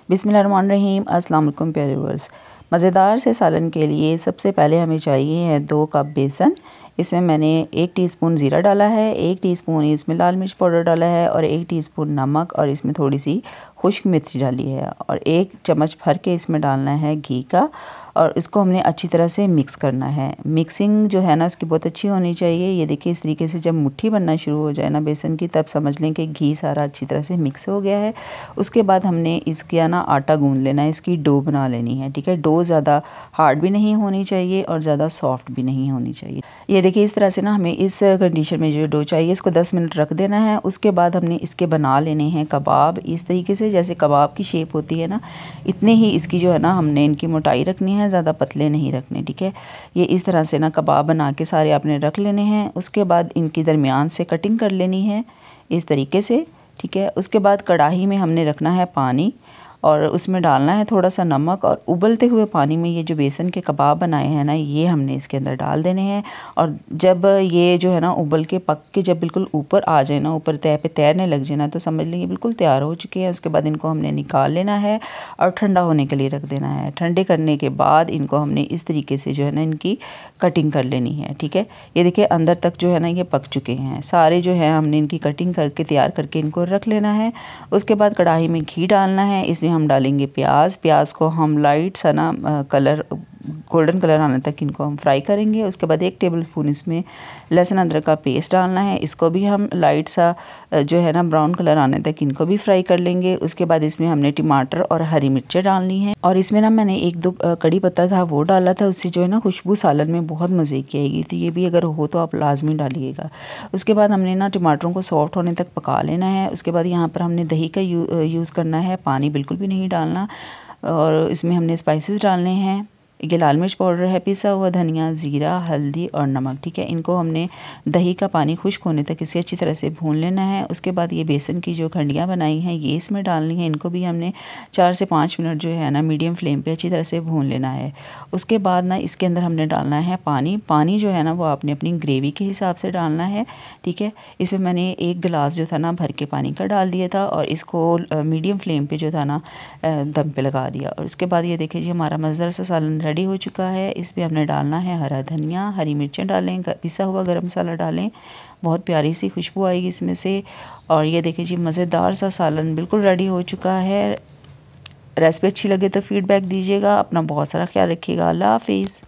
बिस्मिल्लाहिर्रहमानिर्रहीम। अस्सलाम वालेकुम प्यारे व्यूअर्स। मज़ेदार से सालन के लिए सबसे पहले हमें चाहिए है 2 कप बेसन। इसमें मैंने 1 टीस्पून ज़ीरा डाला है, 1 टीस्पून इसमें लाल मिर्च पाउडर डाला है और 1 टीस्पून नमक और इसमें थोड़ी सी खुश्क मिर्ची डाली है और 1 चम्मच भर के इसमें डालना है घी का और इसको हमने अच्छी तरह से मिक्स करना है। मिक्सिंग जो है ना इसकी बहुत अच्छी होनी चाहिए। ये देखिए इस तरीके से जब मुट्ठी बनना शुरू हो जाए ना बेसन की, तब समझ लें कि घी सारा अच्छी तरह से मिक्स हो गया है। उसके बाद हमने इसका ना आटा गूंद लेना है, इसकी डो बना लेनी है। ठीक है, डो ज़्यादा हार्ड भी नहीं होनी चाहिए और ज़्यादा सॉफ्ट भी नहीं होनी चाहिए। ये देखिए इस तरह से ना हमें इस कंडीशन में जो डो चाहिए इसको 10 मिनट रख देना है। उसके बाद हमने इसके बना लेने हैं कबाब। इस तरीके से जैसे कबाब की शेप होती है ना, इतने ही इसकी जो है ना हमने इनकी मोटाई रखनी है, ज़्यादा पतले नहीं रखने। ठीक है, ये इस तरह से ना कबाब बना के सारे आपने रख लेने हैं। उसके बाद इनकी दरमियान से कटिंग कर लेनी है इस तरीके से। ठीक है, उसके बाद कढ़ाई में हमने रखना है पानी और उसमें डालना है थोड़ा सा नमक और उबलते हुए पानी में ये जो बेसन के कबाब बनाए हैं ना, ये हमने इसके अंदर डाल देने हैं। और जब ये जो है ना उबल के पक के जब बिल्कुल ऊपर आ जाए ना, ऊपर तय पे तैरने लग जाए ना, तो समझ लेंगे बिल्कुल तैयार हो चुके हैं। उसके बाद इनको हमने निकाल लेना है और ठंडा होने के लिए रख देना है। ठंडे करने के बाद इनको हमने इस तरीके से जो है ना इनकी कटिंग कर लेनी है। ठीक है, ये देखिए अंदर तक जो है ना ये पक चुके हैं सारे, जो है हमने इनकी कटिंग करके तैयार करके इनको रख लेना है। उसके बाद कढ़ाई में घी डालना है, इसमें हम डालेंगे प्याज को हम लाइट सा ना कलर गोल्डन कलर आने तक इनको हम फ्राई करेंगे। उसके बाद 1 टेबलस्पून इसमें लहसुन अदरक का पेस्ट डालना है, इसको भी हम लाइट सा जो है ना ब्राउन कलर आने तक इनको भी फ्राई कर लेंगे। उसके बाद इसमें हमने टमाटर और हरी मिर्चें डालनी है और इसमें ना मैंने 1-2 कड़ी पत्ता था वो डाला था, उससे जो है ना खुशबू सालन में बहुत मज़े की आएगी। तो ये भी अगर हो तो आप लाजमी डालिएगा। उसके बाद हमने ना टमाटरों को सॉफ्ट होने तक पका लेना है। उसके बाद यहाँ पर हमने दही का यूज़ करना है, पानी बिल्कुल भी नहीं डालना। और इसमें हमने स्पाइसेस डालने हैं। ये लाल मिर्च पाउडर है, पिसा हुआ धनिया, ज़ीरा, हल्दी और नमक। ठीक है, इनको हमने दही का पानी खुश्क होने तक इसे अच्छी तरह से भून लेना है। उसके बाद ये बेसन की जो खंडियाँ बनाई हैं ये इसमें डालनी है। इनको भी हमने 4 से 5 मिनट जो है ना मीडियम फ्लेम पे अच्छी तरह से भून लेना है। उसके बाद ना इसके अंदर हमने डालना है पानी जो है ना वो आपने अपनी ग्रेवी के हिसाब से डालना है। ठीक है, इसमें मैंने 1 गिलास जो था ना भर के पानी का डाल दिया था और इसको मीडियम फ्लेम पे जो था ना दम पे लगा दिया। और उसके बाद ये देखिए जी हमारा मज़ेदार सा सालन रेडी हो चुका है। इसमें हमने डालना है हरा धनिया, हरी मिर्चें डालें, पिसा हुआ गरम मसाला डालें, बहुत प्यारी सी खुशबू आएगी इसमें से। और ये देखिए जी मज़ेदार सा सालन बिल्कुल रेडी हो चुका है। रेसिपी अच्छी लगे तो फीडबैक दीजिएगा। अपना बहुत सारा ख्याल रखिएगा। अल्लाह हाफिज़।